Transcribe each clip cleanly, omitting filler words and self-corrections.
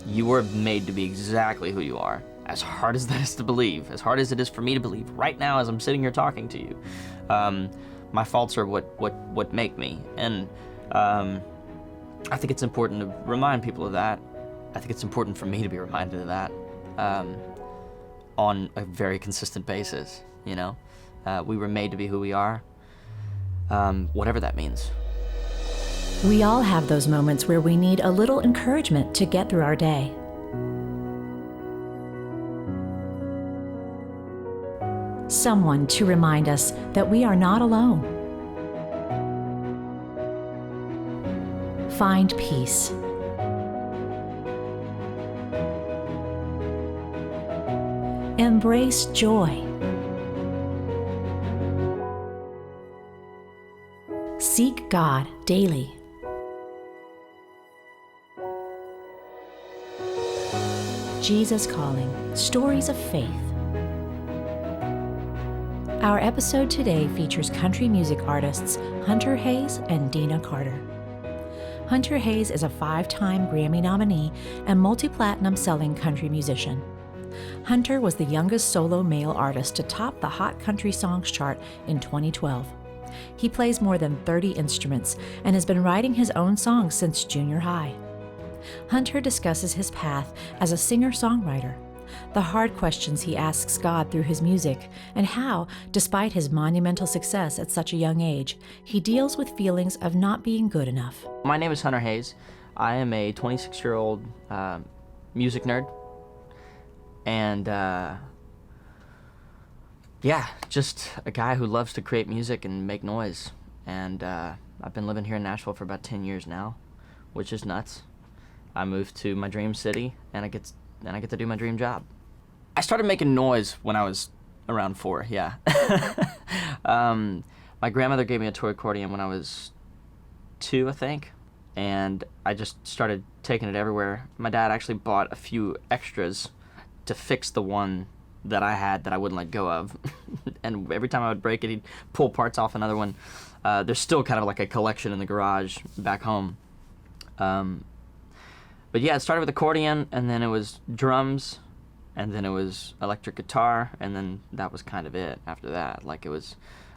You were made to be exactly who you are. As hard as that is to believe, as hard as it is for me to believe right now as I'm sitting here talking to you, my faults are what make me. And I think it's important to remind people of that. I think it's important for me to be reminded of that on a very consistent basis, you know? We were made to be who we are, whatever that means. We all have those moments where we need a little encouragement to get through our day. Someone to remind us that we are not alone. Find peace. Embrace joy. Seek God daily. Jesus Calling, Stories of Faith. Our episode today features country music artists Hunter Hayes and Deana Carter. Hunter Hayes is a 5-time Grammy nominee and multi-platinum selling country musician. Hunter was the youngest solo male artist to top the Hot Country Songs chart in 2012. He plays more than 30 instruments and has been writing his own songs since junior high. Hunter discusses his path as a singer-songwriter, the hard questions he asks God through his music, and how, despite his monumental success at such a young age, he deals with feelings of not being good enough. My name is Hunter Hayes. I am a 26-year-old music nerd. And just a guy who loves to create music and make noise. And I've been living here in Nashville for about 10 years now, which is nuts. I moved to my dream city, and I get to do my dream job. I started making noise when I was around 4, yeah. My grandmother gave me a toy accordion when I was 2, I think, and I just started taking it everywhere. My dad actually bought a few extras to fix the one that I had that I wouldn't let go of. And every time I would break it, he'd pull parts off another one. There's still kind of like a collection in the garage back home. But yeah, it started with accordion, and then it was drums, and then it was electric guitar, and then that was kind of it after that.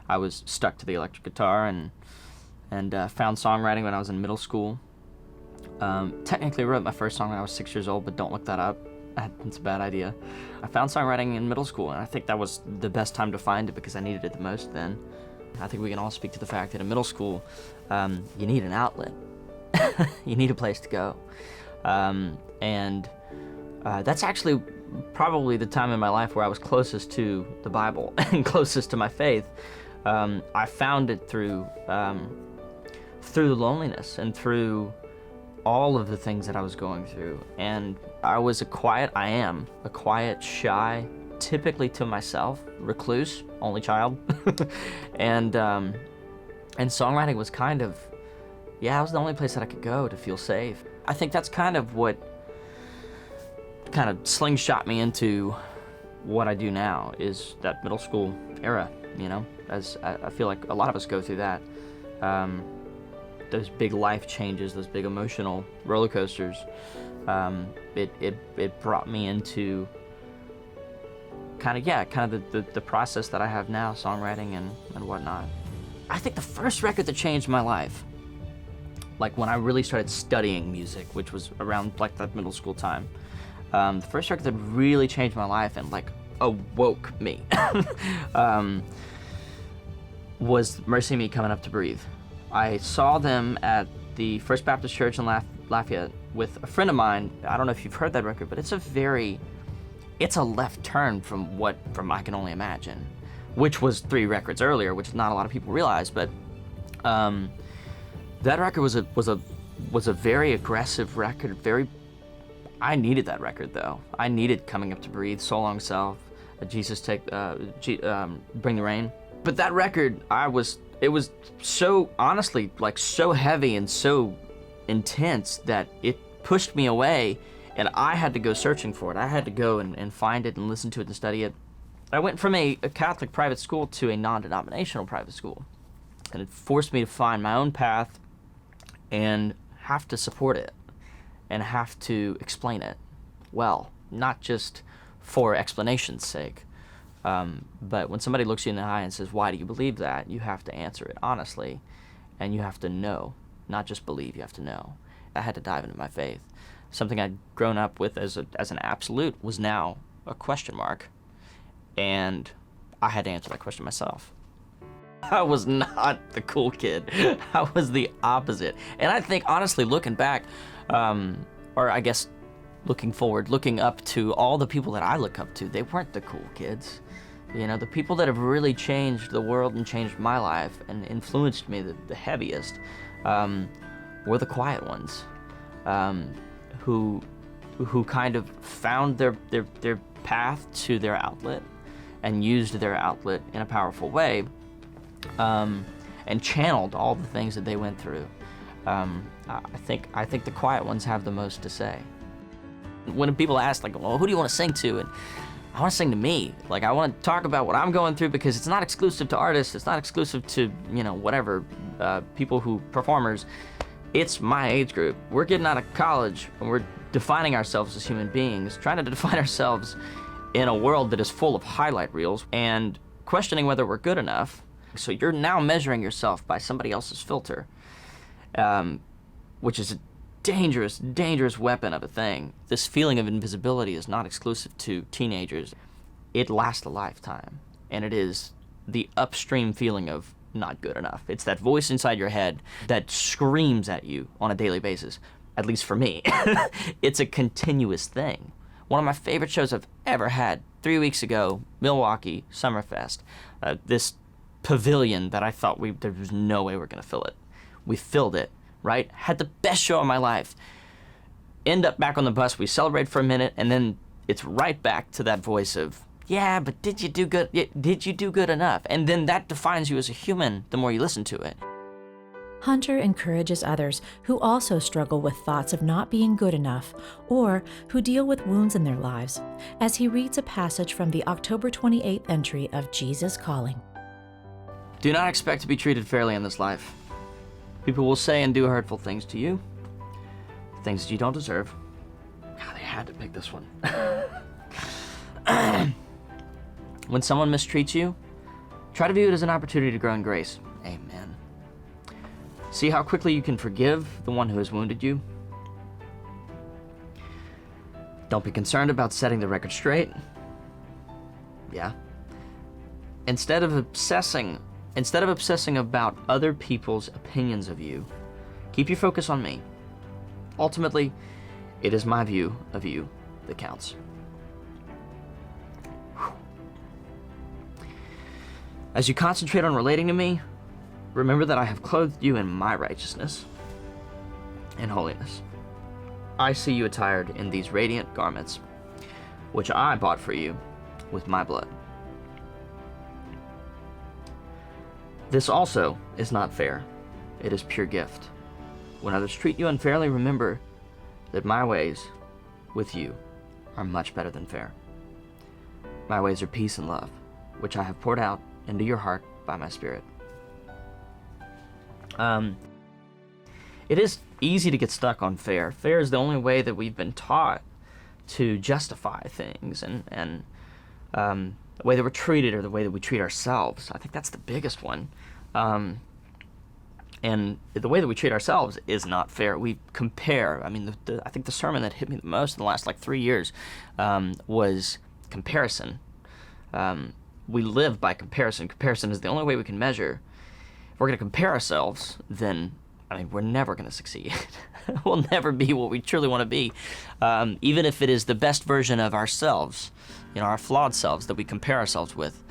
I was stuck to the electric guitar and found songwriting when I was in middle school. Technically wrote my first song when I was 6 years old, but don't look that up. It's a bad idea. I found songwriting in middle school, and I think that was the best time to find it because I needed it the most then. I think we can all speak to the fact that in middle school, you need an outlet. You need a place to go. And that's actually probably the time in my life where I was closest to the Bible and closest to my faith. I found it through the loneliness and through all of the things that I was going through. And I am a quiet, shy, typically to myself, recluse, only child. And songwriting was kind of, it was the only place that I could go to feel safe. I think that's kind of what kind of slingshot me into what I do now, is that middle school era, you know, as I feel like a lot of us go through that. Those big life changes, those big emotional roller coasters, it brought me into kind of the process that I have now, songwriting and whatnot. I think the first record that changed my life, like when I really started studying music, which was around like that middle school time, the first record that really changed my life and like awoke me was Mercy Me Coming Up to Breathe. I saw them at the First Baptist Church in Lafayette with a friend of mine. I don't know if you've heard that record, but it's a left turn from I Can Only Imagine, which was 3 records earlier, which not a lot of people realize, but that record was a very aggressive record. I needed that record though. I needed Coming Up to Breathe, So Long Self, Jesus Bring the Rain. But that record, it was so honestly like so heavy and so intense that it pushed me away, and I had to go searching for it. I had to go and find it and listen to it and study it. I went from a Catholic private school to a non-denominational private school, and it forced me to find my own path and have to support it. and have to explain it well, not just for explanation's sake. But when somebody looks you in the eye and says, why do you believe that? You have to answer it honestly, and you have to know, not just believe, you have to know. I had to dive into my faith. Something I'd grown up with as an absolute was now a question mark, and I had to answer that question myself. I was not the cool kid. I was the opposite. And I think, honestly, looking back, or I guess looking forward, looking up to all the people that I look up to, they weren't the cool kids. You know, the people that have really changed the world and changed my life and influenced me the heaviest were the quiet ones, who kind of found their path to their outlet and used their outlet in a powerful way, and channeled all the things that they went through. I think the quiet ones have the most to say. When people ask, like, well, who do you want to sing to? And I want to sing to me. Like, I want to talk about what I'm going through, because it's not exclusive to artists. It's not exclusive to, whatever, people performers. It's my age group. We're getting out of college, and we're defining ourselves as human beings, trying to define ourselves in a world that is full of highlight reels, and questioning whether we're good enough. So you're now measuring yourself by somebody else's filter, which is a dangerous, dangerous weapon of a thing. This feeling of invisibility is not exclusive to teenagers. It lasts a lifetime, and it is the upstream feeling of not good enough. It's that voice inside your head that screams at you on a daily basis, at least for me. It's a continuous thing. One of my favorite shows I've ever had, 3 weeks ago, Milwaukee Summerfest. This pavilion that I thought there was no way we're gonna fill it. We filled it, right? Had the best show of my life. End up back on the bus, we celebrate for a minute, and then it's right back to that voice of, yeah, but did you do good? Did you do good enough? And then that defines you as a human the more you listen to it. Hunter encourages others who also struggle with thoughts of not being good enough or who deal with wounds in their lives as he reads a passage from the October 28th entry of Jesus Calling. Do not expect to be treated fairly in this life. People will say and do hurtful things to you, things that you don't deserve. God, they had to pick this one. When someone mistreats you, try to view it as an opportunity to grow in grace. Amen. See how quickly you can forgive the one who has wounded you. Don't be concerned about setting the record straight. Yeah. Instead of obsessing about other people's opinions of you, keep your focus on me. Ultimately, it is my view of you that counts. As you concentrate on relating to me, remember that I have clothed you in my righteousness and holiness. I see you attired in these radiant garments, which I bought for you with my blood. This also is not fair. It is pure gift. When others treat you unfairly, remember that my ways with you are much better than fair. My ways are peace and love, which I have poured out into your heart by my Spirit. It is easy to get stuck on fair. Fair is the only way that we've been taught to justify things, and the way that we're treated or the way that we treat ourselves. I think that's the biggest one. And the way that we treat ourselves is not fair. We compare. I mean, I think the sermon that hit me the most in the last 3 years was comparison. We live by comparison. Comparison is the only way we can measure. If we're going to compare ourselves, then we're never going to succeed. We'll never be what we truly want to be, even if it is the best version of ourselves, our flawed selves that we compare ourselves with.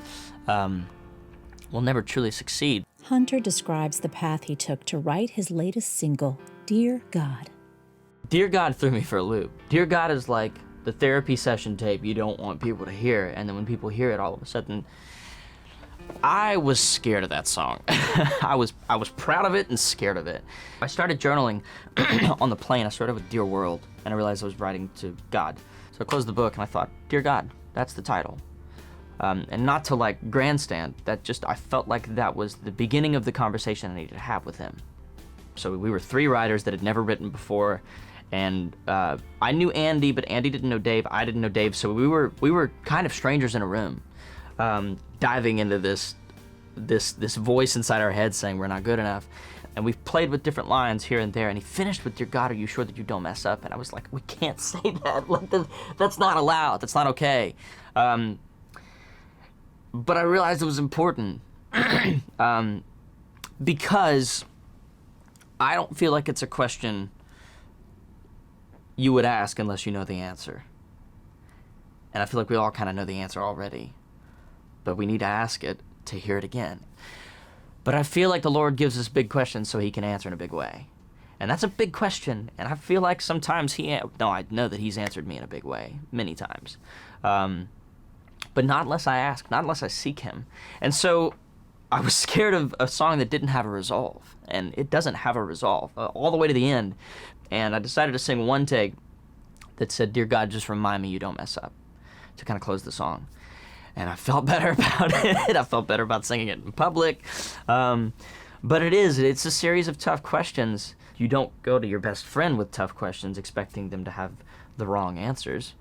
We'll never truly succeed. Hunter describes the path he took to write his latest single, Dear God. Dear God threw me for a loop. Dear God is like the therapy session tape you don't want people to hear, and then when people hear it, all of a sudden, I was scared of that song. I was proud of it and scared of it. I started journaling on the plane. I started with Dear World, and I realized I was writing to God. So I closed the book and I thought, Dear God, that's the title. And not to grandstand, I felt like that was the beginning of the conversation I needed to have with him. So we were 3 writers that had never written before, And I knew Andy, but Andy didn't know Dave. I didn't know Dave, so we were kind of strangers in a room, diving into this voice inside our heads saying we're not good enough. And we played with different lines here and there, and he finished with, "Dear God, are you sure that you don't mess up?" And I was like, we can't say that. Like, that's not allowed. That's not okay. But I realized it was important because I don't feel like it's a question you would ask unless you know the answer. And I feel like we all kind of know the answer already, but we need to ask it to hear it again. But I feel like the Lord gives us big questions so he can answer in a big way. And that's a big question, and I feel like sometimes I know that he's answered me in a big way, many times. But not unless I ask, not unless I seek him. And so I was scared of a song that didn't have a resolve, and it doesn't have a resolve, all the way to the end. And I decided to sing one take that said, "Dear God, just remind me you don't mess up," to kind of close the song. And I felt better about it. I felt better about singing it in public. But it's a series of tough questions. You don't go to your best friend with tough questions expecting them to have the wrong answers,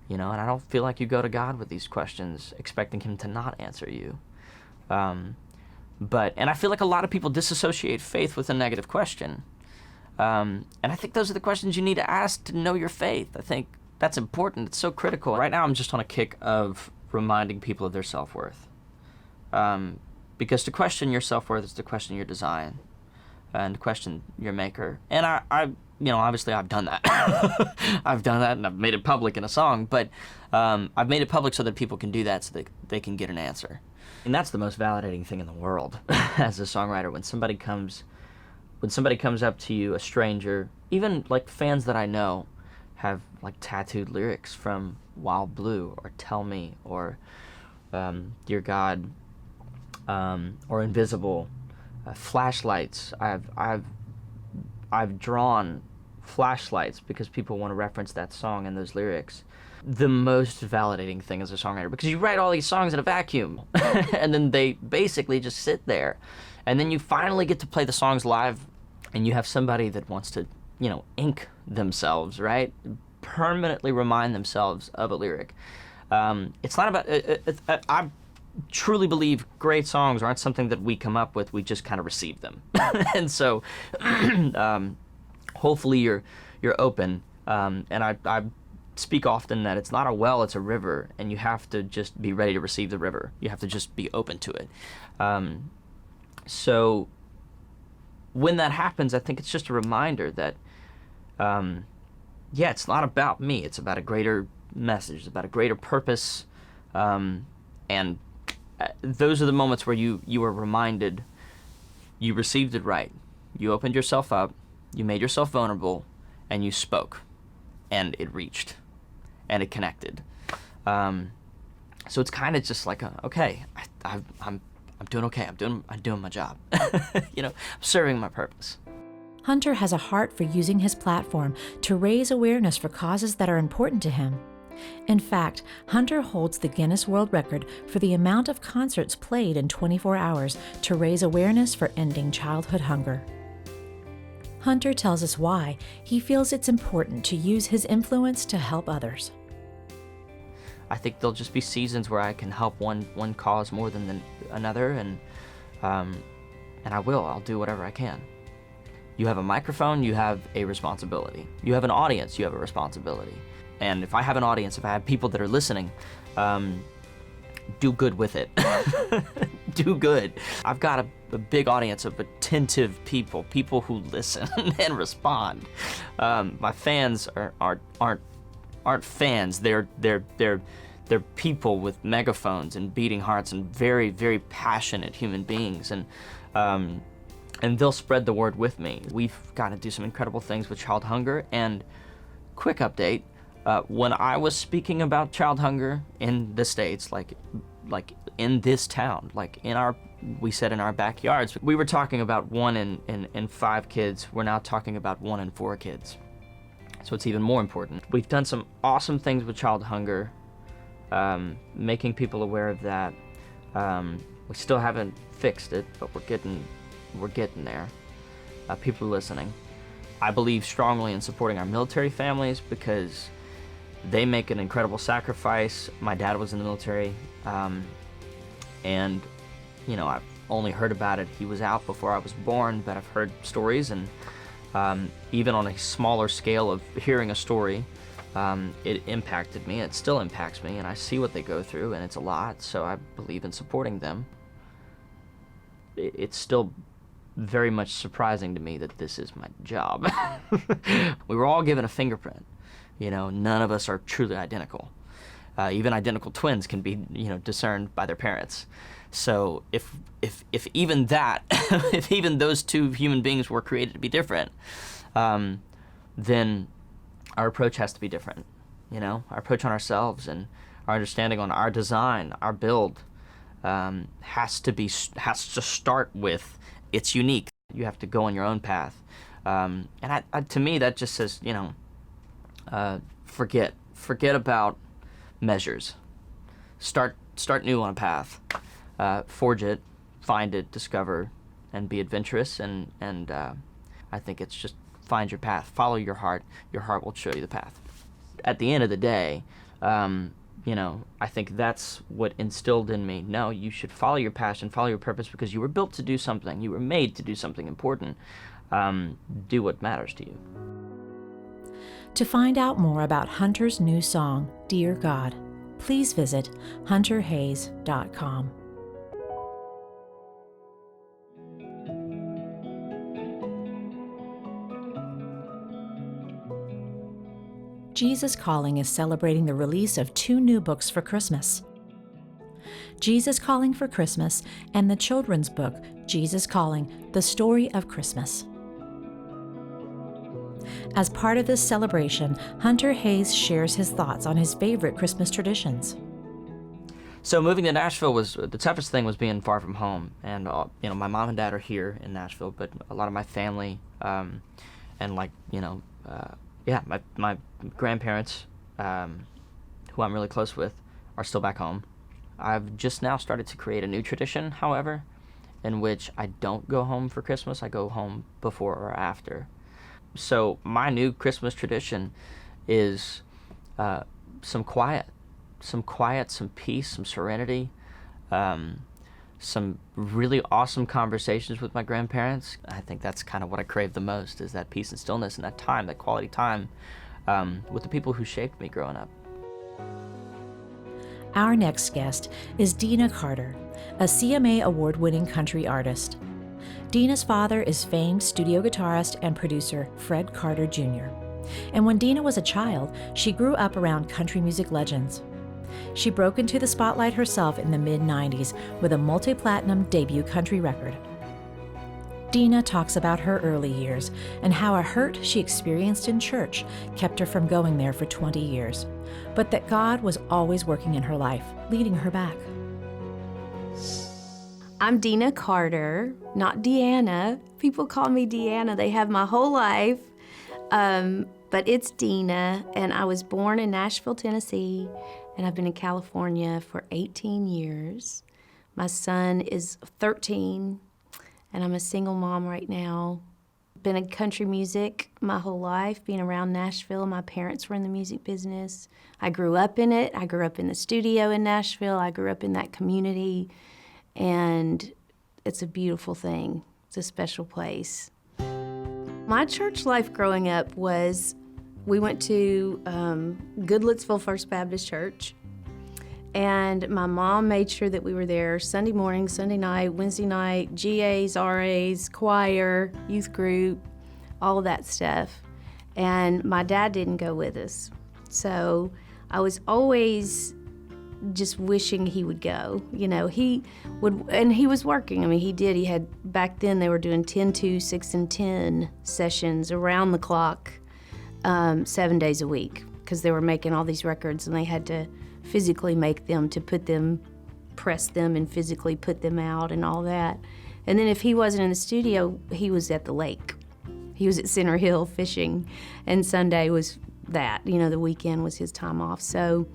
and I don't feel like you go to God with these questions expecting him to not answer you. And I feel like a lot of people disassociate faith with a negative question. And I think those are the questions you need to ask to know your faith. I think that's important. It's so critical. Right now I'm just on a kick of reminding people of their self-worth. Because to question your self-worth is to question your design and to question your maker. And I obviously I've done that. I've done that and I've made it public in a song, but I've made it public so that people can do that so that they can get an answer. And that's the most validating thing in the world as a songwriter, when somebody comes up to you, a stranger, even like fans that I know have like tattooed lyrics from Wild Blue or Tell Me or Dear God or Invisible, flashlights. I've drawn flashlights because people want to reference that song and those lyrics. The most validating thing as a songwriter, because you write all these songs in a vacuum and then they basically just sit there, and then you finally get to play the songs live and you have somebody that wants to ink themselves, right? Permanently remind themselves of a lyric. It's not about, I truly believe great songs aren't something that we come up with, we just kind of receive them. And so hopefully you're open. And I speak often that it's not a well, it's a river, and you have to just be ready to receive the river. You have to just be open to it. So when that happens, I think it's just a reminder that it's not about me. It's about a greater message. It's about a greater purpose. And those are the moments where you are reminded you received it right. You opened yourself up, you made yourself vulnerable, and you spoke. And it reached. And it connected. So it's kind of just like, okay, I'm doing okay. I'm doing my job. I'm serving my purpose. Hunter has a heart for using his platform to raise awareness for causes that are important to him. In fact, Hunter holds the Guinness World Record for the amount of concerts played in 24 hours to raise awareness for ending childhood hunger. Hunter tells us why he feels it's important to use his influence to help others. I think there'll just be seasons where I can help one cause more than another, and I'll do whatever I can. You have a microphone, you have a responsibility. You have an audience, you have a responsibility. And if I have an audience, if I have people that are listening, do good with it. Do good. I've got a big audience of attentive people who listen and respond. My fans aren't fans. They're people with megaphones and beating hearts and very, very passionate human beings. And they'll spread the word with me. We've got to do some incredible things with child hunger. And quick update, when I was speaking about child hunger in the States, like in this town, we said in our backyards, we were talking about 1 in 5 kids. We're now talking about 1 in 4 kids. So it's even more important. We've done some awesome things with child hunger, making people aware of that. We still haven't fixed it, but we're getting there. People are listening. I believe strongly in supporting our military families because they make an incredible sacrifice. My dad was in the military, and I've only heard about it. He was out before I was born, but I've heard stories, and even on a smaller scale of hearing a story, it impacted me. It still impacts me, and I see what they go through, and it's a lot, so I believe in supporting them. It's still very much surprising to me that this is my job. We were all given a fingerprint. None of us are truly identical. Even identical twins can be, discerned by their parents. So if even that, if even those two human beings were created to be different, then our approach has to be different. Our approach on ourselves and our understanding on our design, our build, has to start with it's unique. You have to go on your own path, and to me that just says, forget about measures. Start new on a path. Forge it, find it, discover, and be adventurous. And I think it's just find your path, follow your heart. Your heart will show you the path. At the end of the day, I think that's what instilled in me. No, you should follow your passion, follow your purpose, because you were built to do something. You were made to do something important. Do what matters to you. To find out more about Hunter's new song, Dear God, please visit hunterhayes.com. Jesus Calling is celebrating the release of 2 new books for Christmas. Jesus Calling for Christmas and the children's book, Jesus Calling, The Story of Christmas. As part of this celebration, Hunter Hayes shares his thoughts on his favorite Christmas traditions. So moving to Nashville was the toughest thing, was being far from home. And my mom and dad are here in Nashville, but a lot of my family, and my grandparents, who I'm really close with, are still back home. I've just now started to create a new tradition, however, in which I don't go home for Christmas. I go home before or after. So my new Christmas tradition is some quiet, some peace, some serenity, some really awesome conversations with my grandparents. I think that's kind of what I crave the most, is that peace and stillness and that time, that quality time with the people who shaped me growing up. Our next guest is Deana Carter, a CMA award-winning country artist. Deana's father is famed studio guitarist and producer Fred Carter Jr. And when Deana was a child, she grew up around country music legends. She broke into the spotlight herself in the mid-90s with a multi-platinum debut country record. Deana talks about her early years and how a hurt she experienced in church kept her from going there for 20 years, but that God was always working in her life, leading her back. I'm Deana Carter, not Deana. People call me Deana. They have my whole life, but it's Deana, and I was born in Nashville, Tennessee, and I've been in California for 18 years. My son is 13, and I'm a single mom right now. Been in country music my whole life, being around Nashville. My parents were in the music business. I grew up in it. I grew up in the studio in Nashville. I grew up in that community, and it's a beautiful thing. It's a special place. My church life growing up was, we went to Goodlettsville First Baptist Church, and my mom made sure that we were there Sunday morning, Sunday night, Wednesday night, GAs, RAs, choir, youth group, all of that stuff. And my dad didn't go with us. So I was always just wishing he would go. He would, and he was working. I mean, he did. He had, back then they were doing 10-2, 6 and 10 sessions around the clock, 7 days a week, because they were making all these records and they had to physically make them, to put them, press them and physically put them out and all that. And then if he wasn't in the studio, he was at the lake. He was at Center Hill fishing, and Sunday was that, the weekend was his time off. So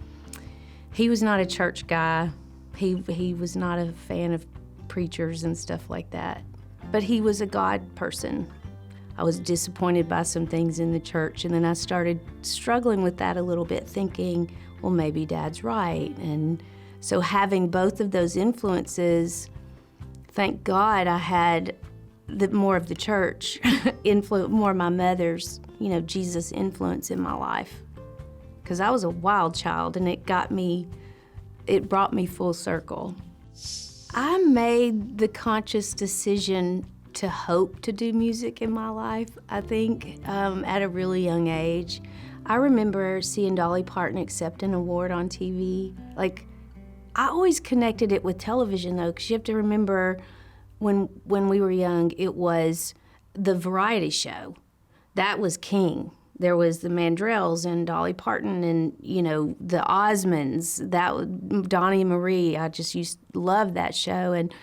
he was not a church guy. He was not a fan of preachers and stuff like that. But he was a God person. I was disappointed by some things in the church, and then I started struggling with that a little bit, thinking, well, maybe Dad's right. And so having both of those influences, thank God I had more of the church influence, more of my mother's, Jesus influence in my life. Because I was a wild child, and it brought me full circle. I made the conscious decision to hope to do music in my life, I think, at a really young age. I remember seeing Dolly Parton accept an award on TV. Like, I always connected it with television, though, because you have to remember when we were young, it was the variety show. That was king. There was the Mandrells and Dolly Parton and, the Osmonds, Donnie and Marie. I just love that show. And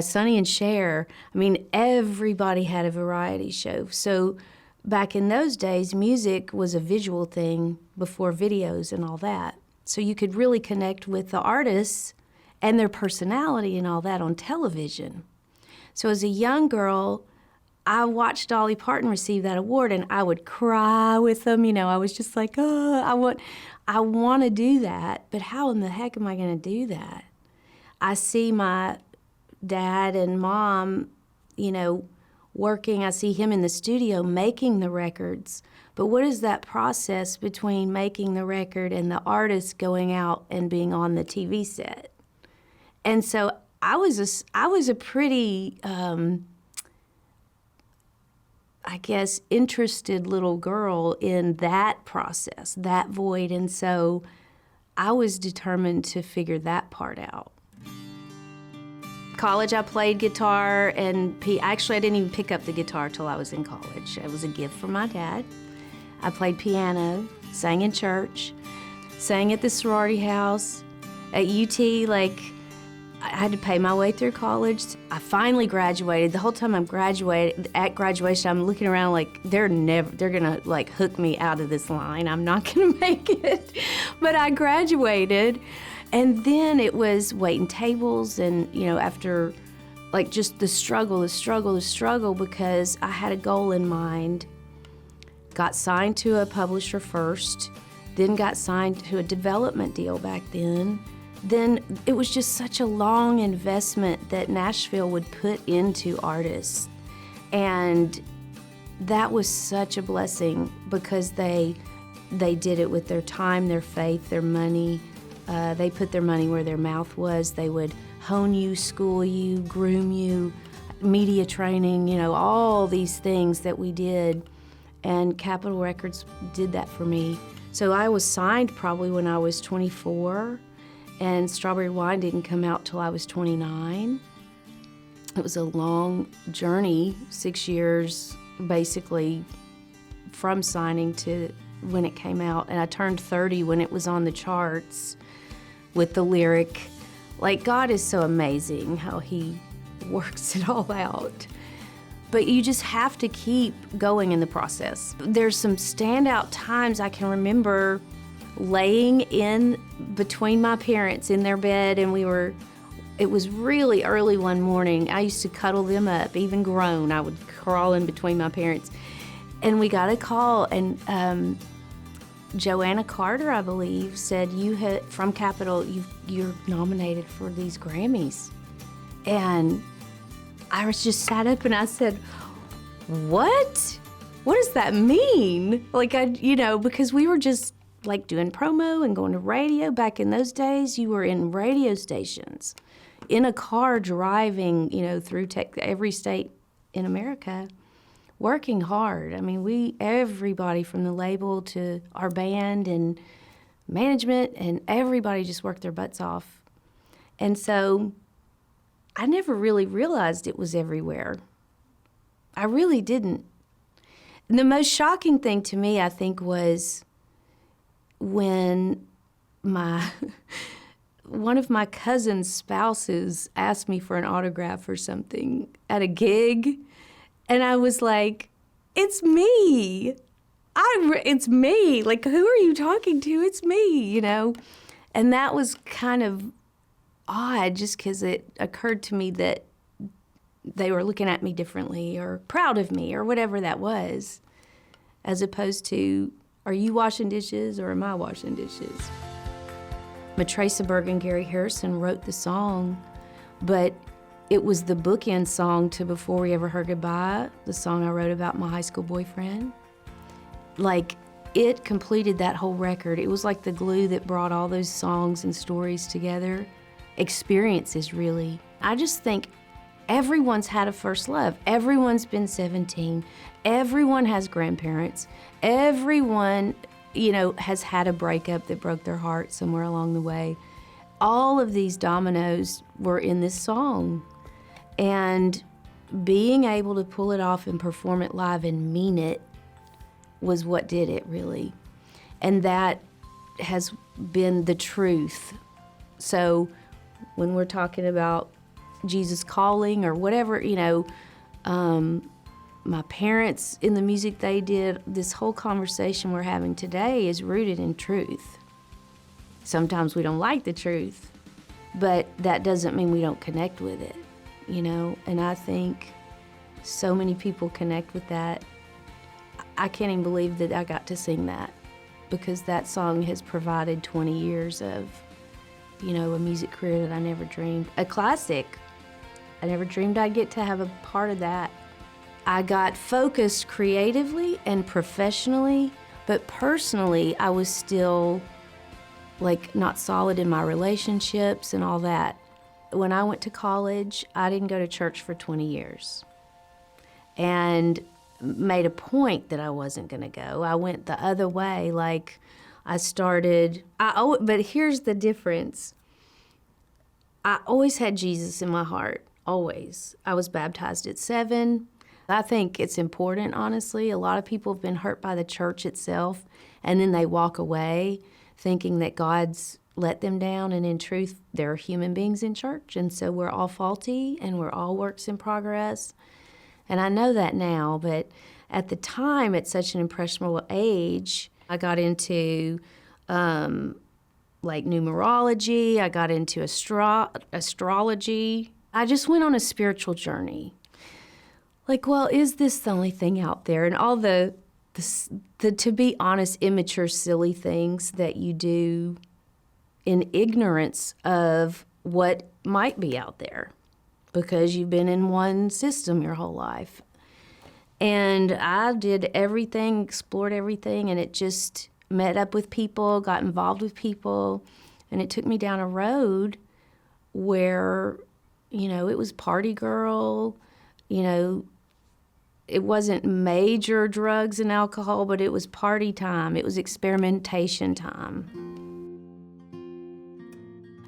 Sonny and Cher. I mean, everybody had a variety show. So back in those days, music was a visual thing before videos and all that. So you could really connect with the artists and their personality and all that on television. So as a young girl, I watched Dolly Parton receive that award, and I would cry with them. I was just like, oh, I want to do that, but how in the heck am I going to do that? I see my dad and mom, working. I see him in the studio making the records. But what is that process between making the record and the artist going out and being on the TV set? And so I was a pretty, interested little girl in that process, that void. And so I was determined to figure that part out. College, I played guitar, and actually I didn't even pick up the guitar till I was in college. It was a gift from my dad. I played piano, sang in church, sang at the sorority house, at UT. I had to pay my way through college. I finally graduated. The whole time at graduation, I'm looking around like they're gonna hook me out of this line. I'm not gonna make it. But I graduated. And then it was waiting tables and, after just the struggle, because I had a goal in mind. Got signed to a publisher first, then got signed to a development deal back then. Then it was just such a long investment that Nashville would put into artists. And that was such a blessing because they did it with their time, their faith, their money. They put their money where their mouth was. They would hone you, school you, groom you, media training, all these things that we did. And Capitol Records did that for me. So I was signed probably when I was 24, and Strawberry Wine didn't come out till I was 29. It was a long journey, 6 years basically from signing to when it came out. And I turned 30 when it was on the charts with the lyric. God is so amazing how he works it all out. But you just have to keep going in the process. There's some standout times I can remember laying in between my parents in their bed, and it was really early one morning. I used to cuddle them up, even grown. I would crawl in between my parents. And we got a call, and Joanna Carter, I believe, said, from Capitol, you're nominated for these Grammys. And I was just sat up and I said, what? What does that mean? Because we were just doing promo and going to radio. Back in those days, you were in radio stations, in a car driving, through every state in America, working hard. I mean, everybody from the label to our band and management and everybody just worked their butts off. And so I never really realized it was everywhere. I really didn't. And the most shocking thing to me, I think, was when one of my cousin's spouses asked me for an autograph or something at a gig, and I was like, it's me. It's me. Who are you talking to? It's me, And that was kind of odd, just because it occurred to me that they were looking at me differently or proud of me or whatever that was, as opposed to, are you washing dishes or am I washing dishes? Matraca Berg and Gary Harrison wrote the song, but it was the bookend song to Before We Ever Heard Goodbye, the song I wrote about my high school boyfriend. Like, it completed that whole record. It was like the glue that brought all those songs and stories together. Experiences, really. I just think everyone's had a first love. Everyone's been 17. Everyone has grandparents. Everyone, has had a breakup that broke their heart somewhere along the way. All of these dominoes were in this song. And being able to pull it off and perform it live and mean it was what did it, really. And that has been the truth. So when we're talking about Jesus calling or whatever, my parents in the music they did, this whole conversation we're having today is rooted in truth. Sometimes we don't like the truth, but that doesn't mean we don't connect with it, And I think so many people connect with that. I can't even believe that I got to sing that, because that song has provided 20 years of, a music career that I never dreamed. A classic. I never dreamed I'd get to have a part of that. I got focused creatively and professionally, but personally, I was still not solid in my relationships and all that. When I went to college, I didn't go to church for 20 years and made a point that I wasn't going to go. I went the other way. But here's the difference. I always had Jesus in my heart, always. I was baptized at 7. I think it's important, honestly. A lot of people have been hurt by the church itself, and then they walk away thinking that God's let them down, and in truth, there are human beings in church, and so we're all faulty, and we're all works in progress. And I know that now, but at the time, at such an impressionable age, I got into numerology, I got into astrology. I just went on a spiritual journey. Is this the only thing out there? And all the to be honest, immature, silly things that you do in ignorance of what might be out there because you've been in one system your whole life. And I did everything, explored everything, and it just met up with people, got involved with people, and it took me down a road where, it was party girl, it wasn't major drugs and alcohol, but it was party time. It was experimentation time.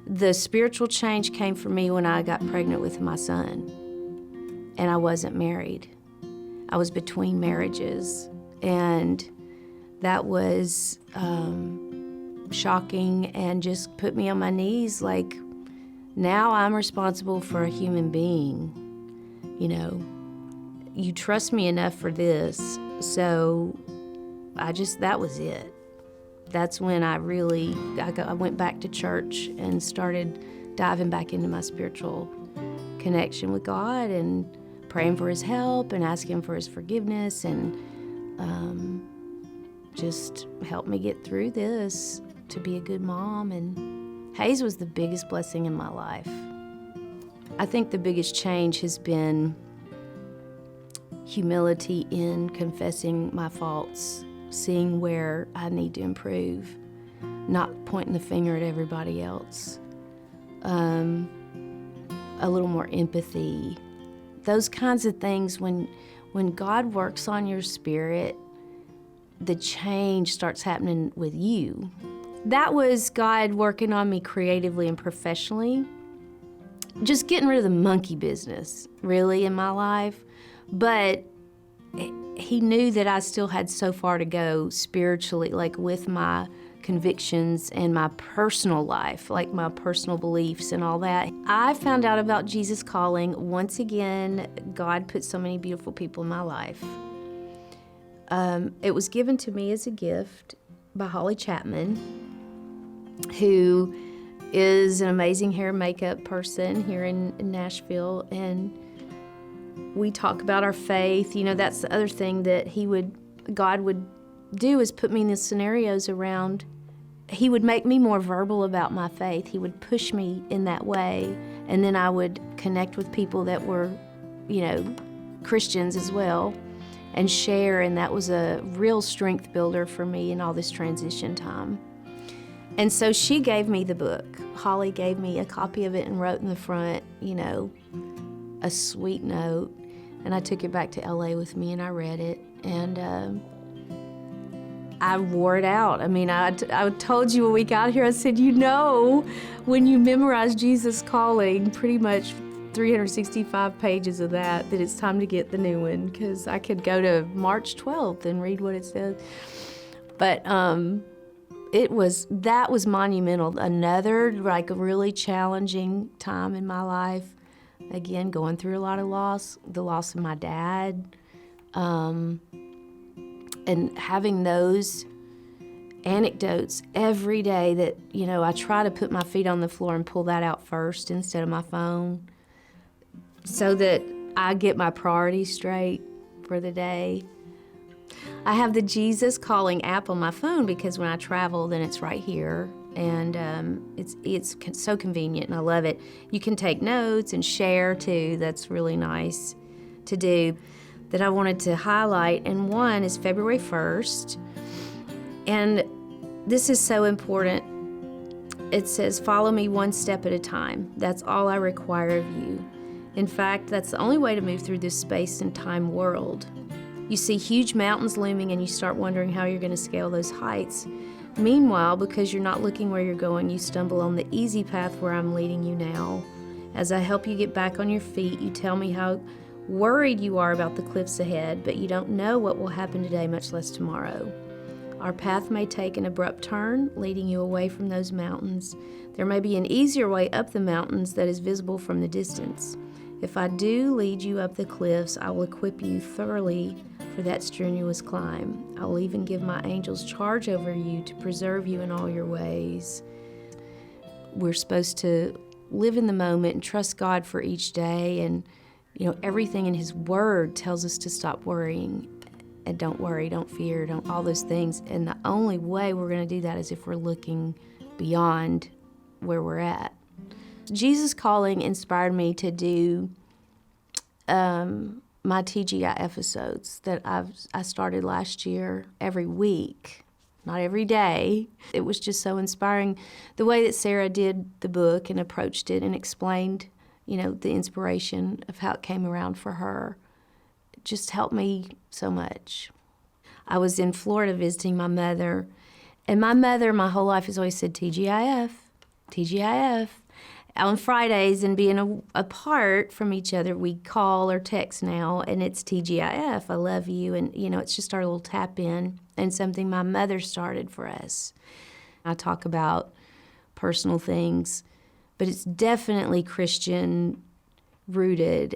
The spiritual change came for me when I got pregnant with my son, and I wasn't married. I was between marriages, and that was shocking and just put me on my knees. Now I'm responsible for a human being, You trust me enough for this, so that was it. That's when I went back to church and started diving back into my spiritual connection with God and praying for His help and asking Him for His forgiveness and just help me get through this to be a good mom. And Hayes was the biggest blessing in my life. I think the biggest change has been humility in confessing my faults, seeing where I need to improve, not pointing the finger at everybody else. A little more empathy. Those kinds of things, when God works on your spirit, the change starts happening with you. That was God working on me creatively and professionally. Just getting rid of the monkey business, really, in my life. But He knew that I still had so far to go spiritually, with my convictions and my personal life, my personal beliefs and all that. I found out about Jesus calling. Once again, God put so many beautiful people in my life. It was given to me as a gift by Holly Chapman, who is an amazing hair and makeup person here in Nashville. And we talk about our faith. You know, that's the other thing that God would do, is put me in these scenarios around. He would make me more verbal about my faith. He would push me in that way. And then I would connect with people that were, Christians as well, and share. And that was a real strength builder for me in all this transition time. And so she gave me the book. Holly gave me a copy of it and wrote in the front, a sweet note. And I took it back to LA with me and I read it. And I wore it out. I mean, I told you when we got here, I said, when you memorize Jesus Calling, pretty much 365 pages of that it's time to get the new one, because I could go to March 12th and read what it says. But that was monumental. Another really challenging time in my life. Again, going through a lot of loss, the loss of my dad, and having those anecdotes every day that, I try to put my feet on the floor and pull that out first instead of my phone, so that I get my priorities straight for the day. I have the Jesus Calling app on my phone because when I travel, then it's right here. And it's so convenient, and I love it. You can take notes and share, too. That's really nice to do, that I wanted to highlight. And one is February 1st. And this is so important. It says, "Follow me one step at a time. That's all I require of you. In fact, that's the only way to move through this space and time world. You see huge mountains looming and you start wondering how you're going to scale those heights. Meanwhile, because you're not looking where you're going, you stumble on the easy path where I'm leading you now. As I help you get back on your feet, you tell me how worried you are about the cliffs ahead, but you don't know what will happen today, much less tomorrow. Our path may take an abrupt turn, leading you away from those mountains. There may be an easier way up the mountains that is visible from the distance. If I do lead you up the cliffs, I will equip you thoroughly for that strenuous climb. I will even give my angels charge over you to preserve you in all your ways." We're supposed to live in the moment and trust God for each day. And, everything in His Word tells us to stop worrying. And don't worry, don't fear, don't all those things. And the only way we're going to do that is if we're looking beyond where we're at. Jesus Calling inspired me to do my TGI episodes that I started last year every week, not every day. It was just so inspiring. The way that Sarah did the book and approached it and explained, the inspiration of how it came around for her, it just helped me so much. I was in Florida visiting my mother, and my mother my whole life has always said TGIF, TGIF. On Fridays, and being apart from each other, we call or text now, and it's TGIF, I love you, and it's just our little tap in, and something my mother started for us. I talk about personal things, but it's definitely Christian rooted.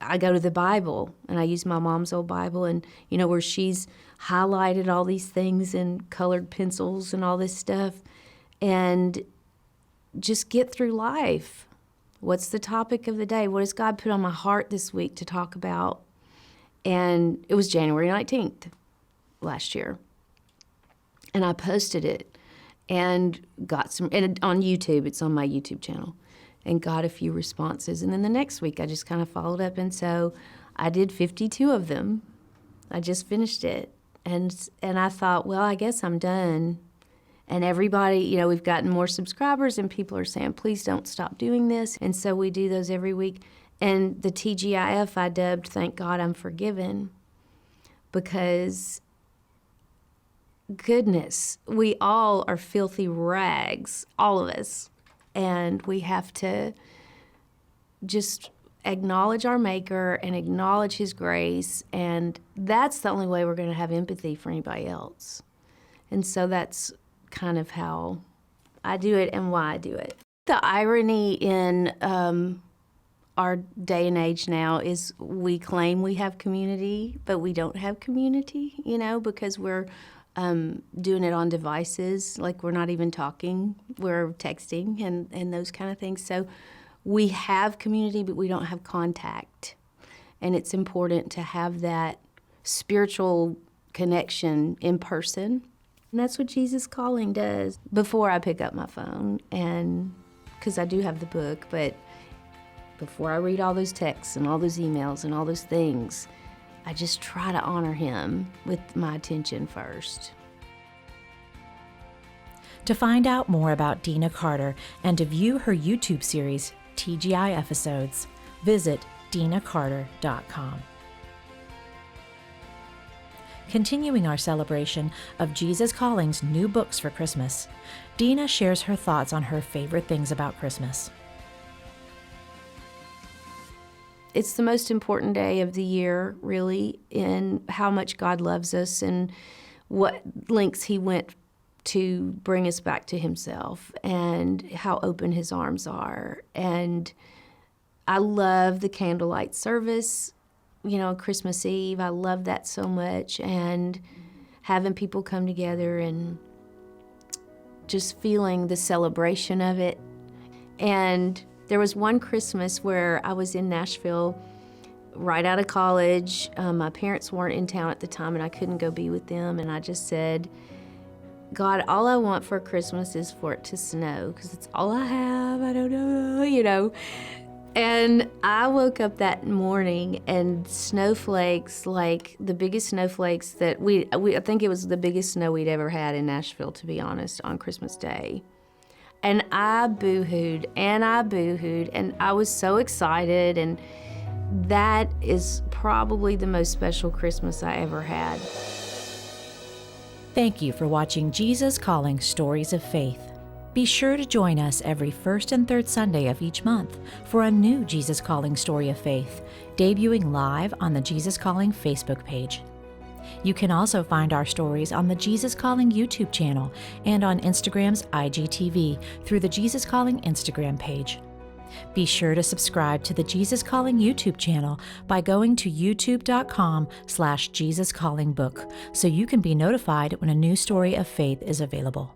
I go to the Bible, and I use my mom's old Bible, and where she's highlighted all these things in colored pencils and all this stuff, and just get through life. What's the topic of the day? What has God put on my heart this week to talk about? And it was January 19th last year. And I posted it and got some, and on YouTube, it's on my YouTube channel, and got a few responses. And then the next week, I just kind of followed up. And so I did 52 of them. I just finished it. And I thought, well, I guess I'm done. And everybody, we've gotten more subscribers, and people are saying, please don't stop doing this. And so we do those every week. And the TGIF I dubbed, Thank God I'm Forgiven, because, goodness, we all are filthy rags, all of us. And we have to just acknowledge our Maker and acknowledge His grace. And that's the only way we're going to have empathy for anybody else. And so that's kind of how I do it and why I do it. The irony in our day and age now is we claim we have community, but we don't have community, because we're doing it on devices, like we're not even talking, we're texting and those kind of things. So we have community, but we don't have contact. and it's important to have that spiritual connection in person. And that's what Jesus Calling does. Before I pick up my phone, and because I do have the book, but before I read all those texts and all those emails and all those things, I just try to honor him with my attention first. To find out more about Deana Carter and to view her YouTube series, TGI Episodes, visit deanacarter.com. Continuing our celebration of Jesus Calling's new books for Christmas, Deana shares her thoughts on her favorite things about Christmas. It's the most important day of the year, really, in how much God loves us and what lengths he went to bring us back to himself and how open his arms are. And I love the candlelight service, Christmas Eve. I love that so much, and having people come together and just feeling the celebration of it. And there was one Christmas where I was in Nashville right out of college. My parents weren't in town at the time, and I couldn't go be with them. And I just said, God, all I want for Christmas is for it to snow, because it's all I have. I don't know, And I woke up that morning, and snowflakes, like the biggest snowflakes that I think it was the biggest snow we'd ever had in Nashville, to be honest, on Christmas Day. And I boo-hooed, and I was so excited, and that is probably the most special Christmas I ever had. Thank you for watching Jesus Calling Stories of Faith. Be sure to join us every first and third Sunday of each month for a new Jesus Calling Story of Faith, debuting live on the Jesus Calling Facebook page. You can also find our stories on the Jesus Calling YouTube channel and on Instagram's IGTV through the Jesus Calling Instagram page. Be sure to subscribe to the Jesus Calling YouTube channel by going to youtube.com/JesusCallingBook so you can be notified when a new story of faith is available.